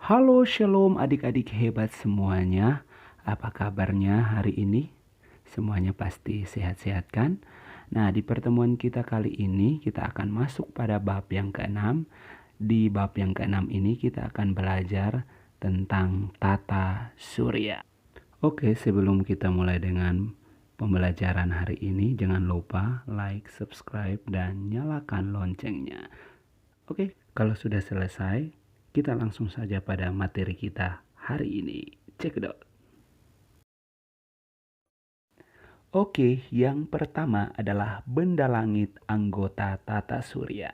Halo Shalom adik-adik hebat semuanya. Apa kabarnya hari ini? Semuanya pasti sehat-sehat kan? Nah, di pertemuan kita kali ini kita akan masuk pada bab yang keenam. Di bab yang keenam ini kita akan belajar tentang tata surya. Oke, sebelum kita mulai dengan pembelajaran hari ini, jangan lupa like, subscribe, dan nyalakan loncengnya. Oke, kalau sudah selesai, kita langsung saja pada materi kita hari ini. Check it out. Oke, yang pertama adalah benda langit anggota tata surya.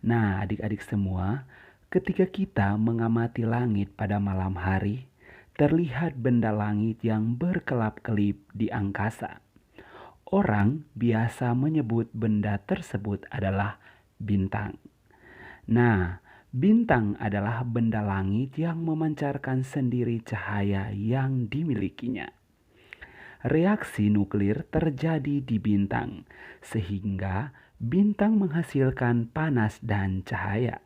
Nah, adik-adik semua, ketika kita mengamati langit pada malam hari, terlihat benda langit yang berkelap-kelip di angkasa. Orang biasa menyebut benda tersebut adalah bintang. Nah, bintang adalah benda langit yang memancarkan sendiri cahaya yang dimilikinya. Reaksi nuklir terjadi di bintang, sehingga bintang menghasilkan panas dan cahaya.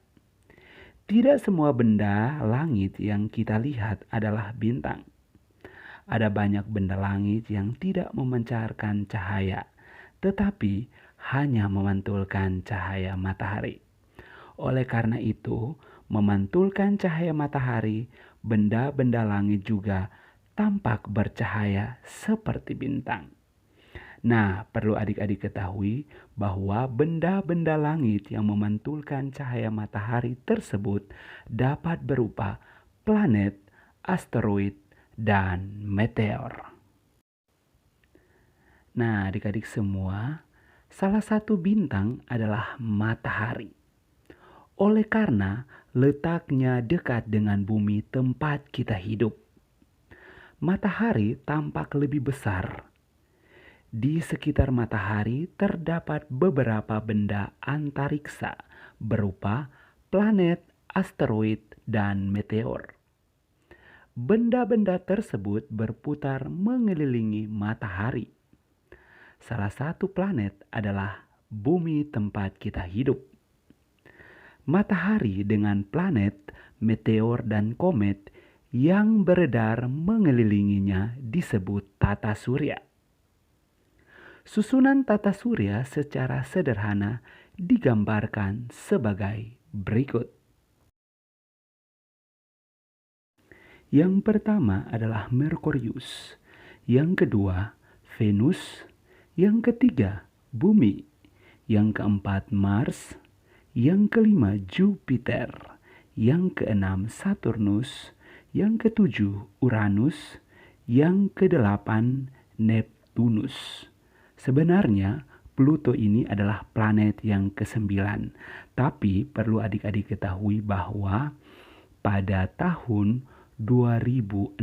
Tidak semua benda langit yang kita lihat adalah bintang. Ada banyak benda langit yang tidak memancarkan cahaya, tetapi hanya memantulkan cahaya matahari. Oleh karena itu, memantulkan cahaya matahari, benda-benda langit juga tampak bercahaya seperti bintang. Nah, perlu adik-adik ketahui bahwa benda-benda langit yang memantulkan cahaya matahari tersebut dapat berupa planet, asteroid, dan meteor. Nah, adik-adik semua, salah satu bintang adalah matahari. Oleh karena letaknya dekat dengan bumi tempat kita hidup, matahari tampak lebih besar. Di sekitar matahari terdapat beberapa benda antariksa berupa planet, asteroid, dan meteor. Benda-benda tersebut berputar mengelilingi matahari. Salah satu planet adalah bumi tempat kita hidup. Matahari dengan planet, meteor, dan komet yang beredar mengelilinginya disebut tata surya. Susunan tata surya secara sederhana digambarkan sebagai berikut. Yang pertama adalah Merkurius, yang kedua Venus, yang ketiga Bumi, yang keempat Mars, yang kelima Jupiter, yang keenam Saturnus, yang ketujuh Uranus, yang kedelapan Neptunus. Sebenarnya Pluto ini adalah planet yang kesembilan, tapi perlu adik-adik ketahui bahwa pada tahun 2006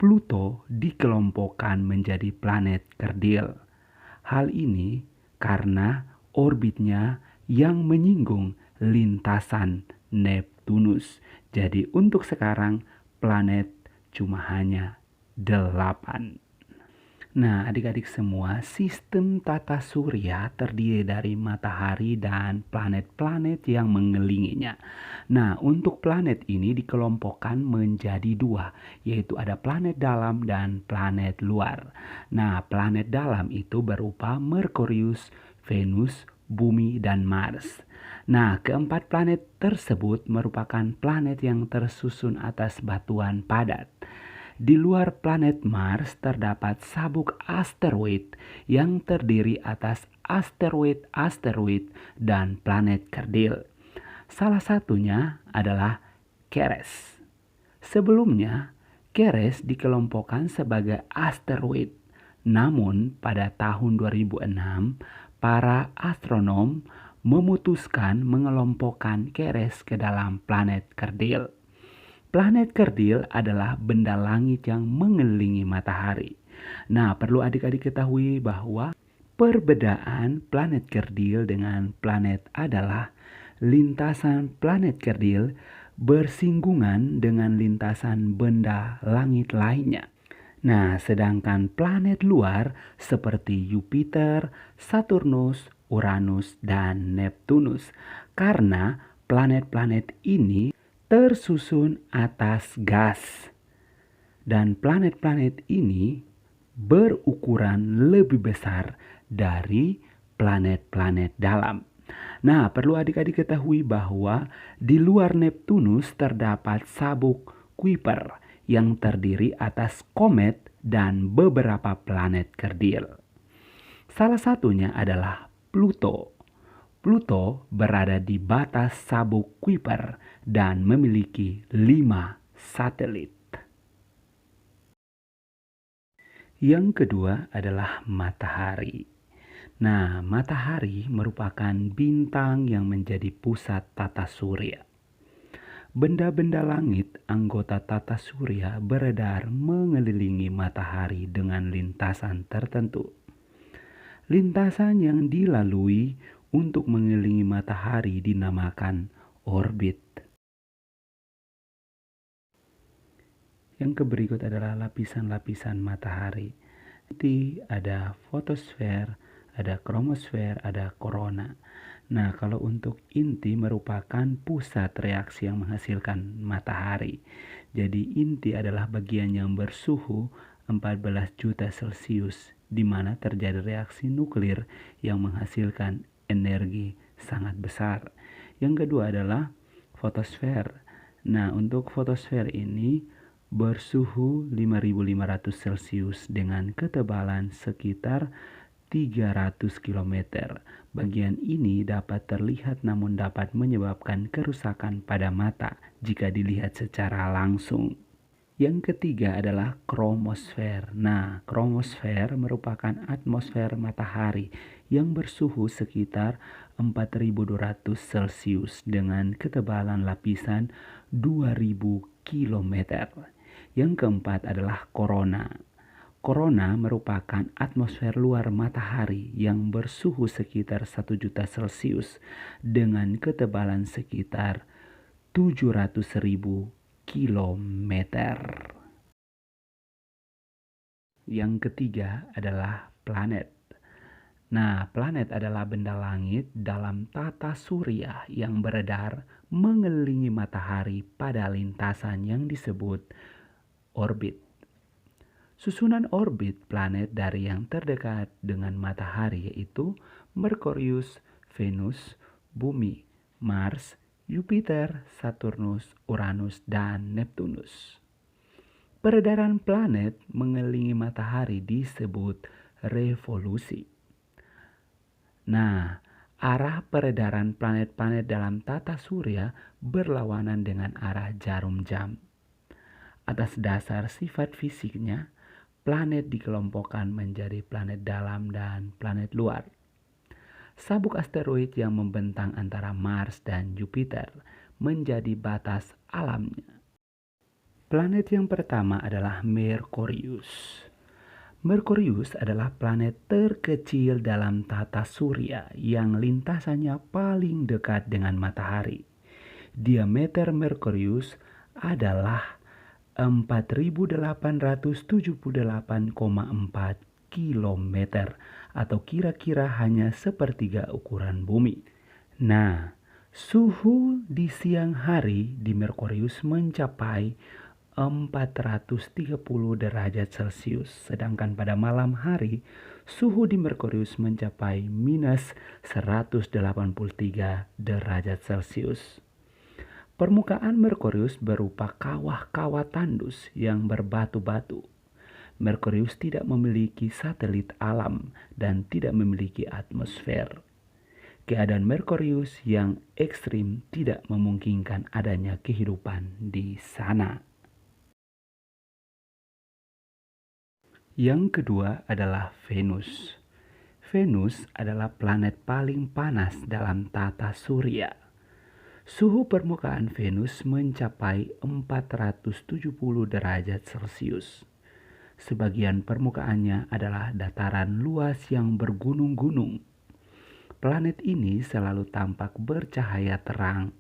Pluto dikelompokkan menjadi planet kerdil. Hal ini karena orbitnya yang menyinggung lintasan Neptunus. Jadi untuk sekarang planet cuma hanya 8. Nah, adik-adik semua, sistem tata surya terdiri dari matahari dan planet-planet yang mengelilinginya. Nah, untuk planet ini dikelompokkan menjadi 2, yaitu ada planet dalam dan planet luar. Nah, planet dalam itu berupa Merkurius, Venus, Bumi, dan Mars. Nah, keempat planet tersebut merupakan planet yang tersusun atas batuan padat. Di luar planet Mars terdapat sabuk asteroid yang terdiri atas asteroid-asteroid dan planet kerdil. Salah satunya adalah Ceres. Sebelumnya, Ceres dikelompokkan sebagai asteroid. Namun pada tahun 2006, para astronom memutuskan mengelompokkan Ceres ke dalam planet kerdil. Planet kerdil adalah benda langit yang mengelilingi matahari. Nah, perlu adik-adik ketahui bahwa perbedaan planet kerdil dengan planet adalah lintasan planet kerdil bersinggungan dengan lintasan benda langit lainnya. Nah, sedangkan planet luar seperti Jupiter, Saturnus, Uranus, dan Neptunus, karena planet-planet ini tersusun atas gas. Dan planet-planet ini berukuran lebih besar dari planet-planet dalam. Nah, perlu adik-adik ketahui bahwa di luar Neptunus terdapat sabuk Kuiper yang terdiri atas komet dan beberapa planet kerdil. Salah satunya adalah Pluto. Pluto berada di batas sabuk Kuiper dan memiliki 5 satelit. Yang kedua adalah matahari. Nah, matahari merupakan bintang yang menjadi pusat tata surya. Benda-benda langit anggota tata surya beredar mengelilingi matahari dengan lintasan tertentu. Lintasan yang dilalui untuk mengelilingi matahari dinamakan orbit. Yang berikut adalah lapisan-lapisan matahari. Nanti ada fotosfer, ada kromosfer, ada korona. Nah, kalau untuk inti merupakan pusat reaksi yang menghasilkan matahari. Jadi inti adalah bagian yang bersuhu 14 juta Celcius, di mana terjadi reaksi nuklir yang menghasilkan energi sangat besar. Yang kedua adalah fotosfer. Nah, untuk fotosfer ini bersuhu 5500 Celcius dengan ketebalan sekitar 300 km. Bagian ini dapat terlihat namun dapat menyebabkan kerusakan pada mata jika dilihat secara langsung. Yang ketiga adalah kromosfer. Nah, kromosfer merupakan atmosfer matahari yang bersuhu sekitar 4200 Celcius dengan ketebalan lapisan 2000 km. Yang keempat adalah korona. Korona merupakan atmosfer luar matahari yang bersuhu sekitar 1 juta Celcius dengan ketebalan sekitar 700.000 km. Yang ketiga adalah planet. Nah, planet adalah benda langit dalam tata surya yang beredar mengelilingi matahari pada lintasan yang disebut orbit. Susunan orbit planet dari yang terdekat dengan matahari yaitu Merkurius, Venus, Bumi, Mars, Jupiter, Saturnus, Uranus, dan Neptunus. Peredaran planet mengelilingi matahari disebut revolusi. Nah, arah peredaran planet-planet dalam tata surya berlawanan dengan arah jarum jam. Atas dasar sifat fisiknya, planet dikelompokkan menjadi planet dalam dan planet luar. Sabuk asteroid yang membentang antara Mars dan Jupiter menjadi batas alamnya. Planet yang pertama adalah Merkurius. Merkurius adalah planet terkecil dalam tata surya yang lintasannya paling dekat dengan matahari. Diameter Merkurius adalah 4.878,4 km atau kira-kira hanya sepertiga ukuran bumi. Nah, suhu di siang hari di Merkurius mencapai 430 derajat Celcius, sedangkan pada malam hari suhu di Merkurius mencapai minus 183 derajat Celcius. Permukaan Merkurius berupa kawah-kawah tandus yang berbatu-batu. Merkurius tidak memiliki satelit alam dan tidak memiliki atmosfer. Keadaan Merkurius yang ekstrim tidak memungkinkan adanya kehidupan di sana. Yang kedua adalah Venus. Venus adalah planet paling panas dalam tata surya. Suhu permukaan Venus mencapai 470 derajat Celcius. Sebagian permukaannya adalah dataran luas yang bergunung-gunung. Planet ini selalu tampak bercahaya terang.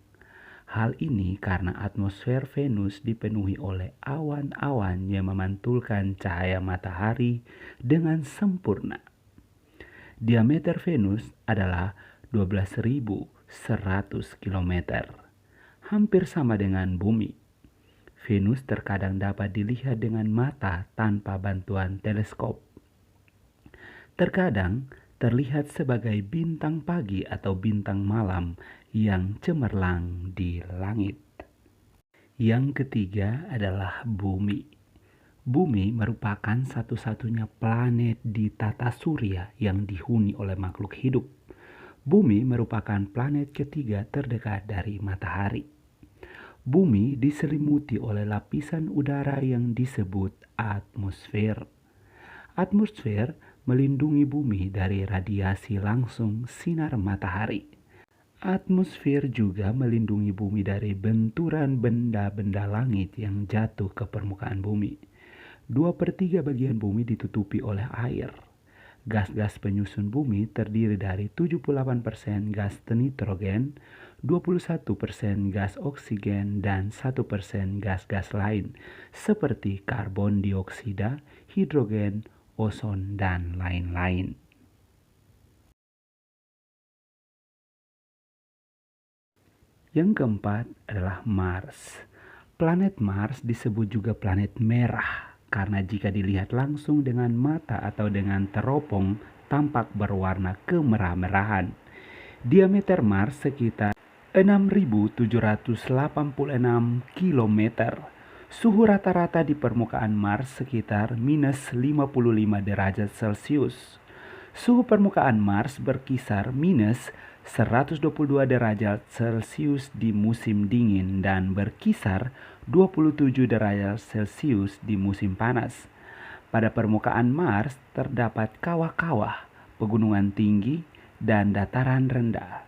Hal ini karena atmosfer Venus dipenuhi oleh awan-awan yang memantulkan cahaya matahari dengan sempurna. Diameter Venus adalah 12.100 km. hampir sama dengan bumi. Venus terkadang dapat dilihat dengan mata tanpa bantuan teleskop. Terkadang terlihat sebagai bintang pagi atau bintang malam yang cemerlang di langit. Yang ketiga adalah bumi. Bumi merupakan satu-satunya planet di tata surya yang dihuni oleh makhluk hidup. Bumi merupakan planet ketiga terdekat dari matahari. Bumi diselimuti oleh lapisan udara yang disebut atmosfer. Atmosfer melindungi bumi dari radiasi langsung sinar matahari. Atmosfer juga melindungi bumi dari benturan benda-benda langit yang jatuh ke permukaan bumi. 2/3 bagian bumi ditutupi oleh air. Gas-gas penyusun bumi terdiri dari 78% gas nitrogen, 21% gas oksigen, dan 1% gas-gas lain seperti karbon dioksida, hidrogen, ozon, dan lain-lain. Yang keempat adalah Mars. Planet Mars disebut juga planet merah karena jika dilihat langsung dengan mata atau dengan teropong tampak berwarna kemerah-merahan. Diameter Mars sekitar 6.786 km. Suhu rata-rata di permukaan Mars sekitar minus 55 derajat Celcius. Suhu permukaan Mars berkisar minus 122 derajat Celcius di musim dingin dan berkisar 27 derajat Celcius di musim panas. Pada permukaan Mars terdapat kawah-kawah, pegunungan tinggi, dan dataran rendah.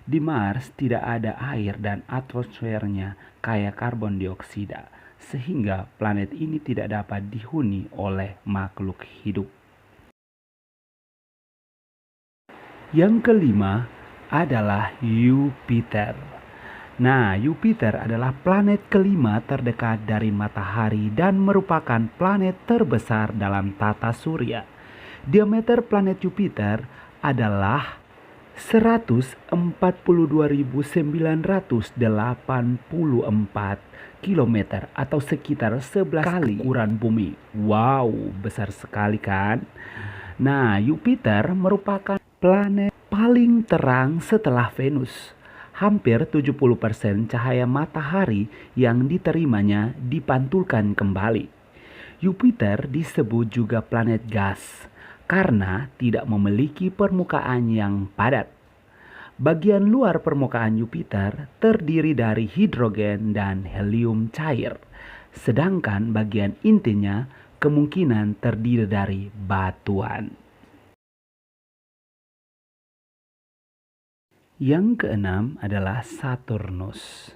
Di Mars tidak ada air dan atmosfernya kaya karbon dioksida, sehingga planet ini tidak dapat dihuni oleh makhluk hidup. Yang kelima adalah Jupiter. Nah, Jupiter adalah planet kelima terdekat dari matahari dan merupakan planet terbesar dalam tata surya. Diameter planet Jupiter adalah 142.984 km atau sekitar 11 kali ukuran bumi. Wow, besar sekali kan? Nah, Jupiter merupakan planet paling terang setelah Venus. Hampir 70% cahaya matahari yang diterimanya dipantulkan kembali. Jupiter disebut juga planet gas karena tidak memiliki permukaan yang padat. Bagian luar permukaan Jupiter terdiri dari hidrogen dan helium cair, sedangkan bagian intinya kemungkinan terdiri dari batuan. Yang keenam adalah Saturnus.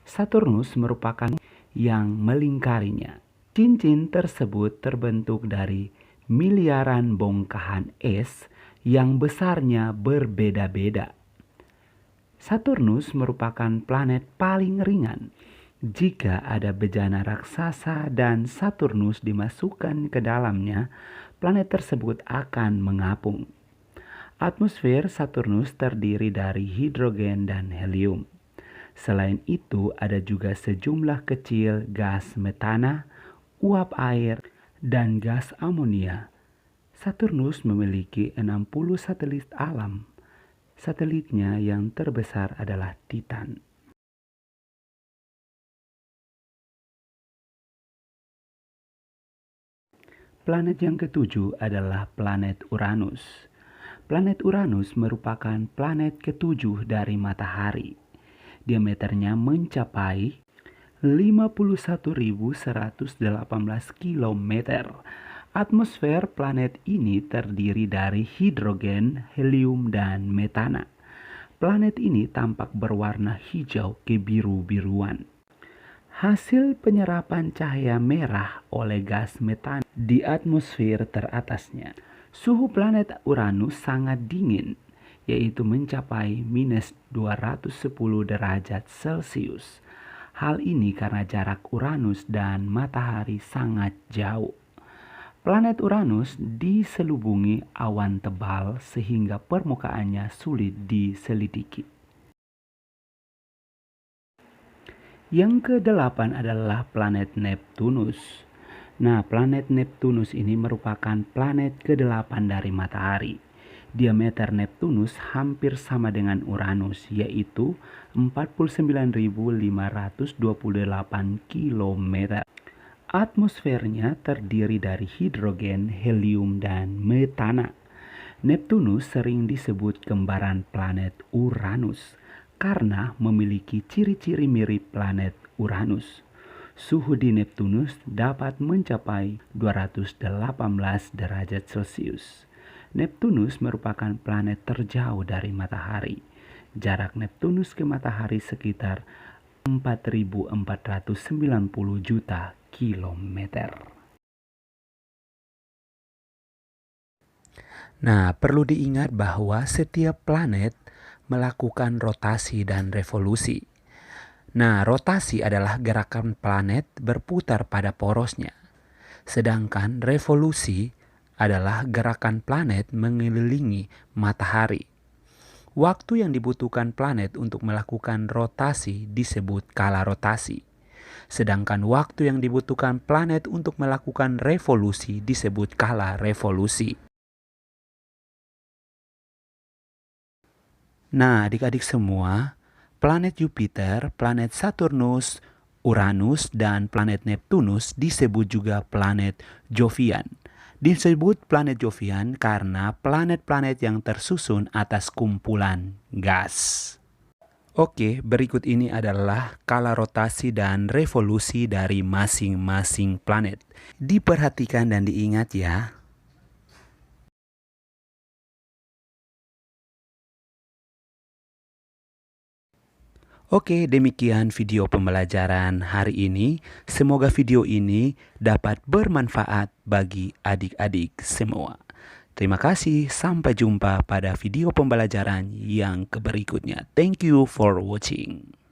Saturnus merupakan yang melingkarinya. Cincin tersebut terbentuk dari miliaran bongkahan es yang besarnya berbeda-beda. Saturnus merupakan planet paling ringan. Jika ada bejana raksasa dan Saturnus dimasukkan ke dalamnya, planet tersebut akan mengapung. Atmosfer Saturnus terdiri dari hidrogen dan helium. Selain itu, ada juga sejumlah kecil gas metana, uap air, dan gas amonia. Saturnus memiliki 60 satelit alam. Satelitnya yang terbesar adalah Titan. Planet yang ketujuh adalah planet Uranus. Planet Uranus merupakan planet ketujuh dari matahari. Diameternya mencapai 51.118 km. Atmosfer planet ini terdiri dari hidrogen, helium, dan metana. Planet ini tampak berwarna hijau kebiru-biruan. Hasil penyerapan cahaya merah oleh gas metana di atmosfer teratasnya. Suhu planet Uranus sangat dingin, yaitu mencapai minus 210 derajat Celcius. Hal ini karena jarak Uranus dan matahari sangat jauh. Planet Uranus diselubungi awan tebal sehingga permukaannya sulit diselidiki. Yang kedelapan adalah planet Neptunus. Nah, planet Neptunus ini merupakan planet ke-8 dari matahari. Diameter Neptunus hampir sama dengan Uranus, yaitu 49.528 km. Atmosfernya terdiri dari hidrogen, helium, dan metana. Neptunus sering disebut kembaran planet Uranus karena memiliki ciri-ciri mirip planet Uranus. Suhu di Neptunus dapat mencapai 218 derajat Celcius. Neptunus merupakan planet terjauh dari matahari. Jarak Neptunus ke matahari sekitar 4.490 juta kilometer. Nah, perlu diingat bahwa setiap planet melakukan rotasi dan revolusi. Nah, rotasi adalah gerakan planet berputar pada porosnya. Sedangkan revolusi adalah gerakan planet mengelilingi matahari. Waktu yang dibutuhkan planet untuk melakukan rotasi disebut kala rotasi. Sedangkan waktu yang dibutuhkan planet untuk melakukan revolusi disebut kala revolusi. Nah, adik-adik semua, planet Jupiter, planet Saturnus, Uranus, dan planet Neptunus disebut juga planet Jovian. Disebut planet Jovian karena planet-planet yang tersusun atas kumpulan gas. Oke, berikut ini adalah skala rotasi dan revolusi dari masing-masing planet. Diperhatikan dan diingat ya. Oke, demikian video pembelajaran hari ini. Semoga video ini dapat bermanfaat bagi adik-adik semua. Terima kasih, sampai jumpa pada video pembelajaran yang berikutnya. Thank you for watching.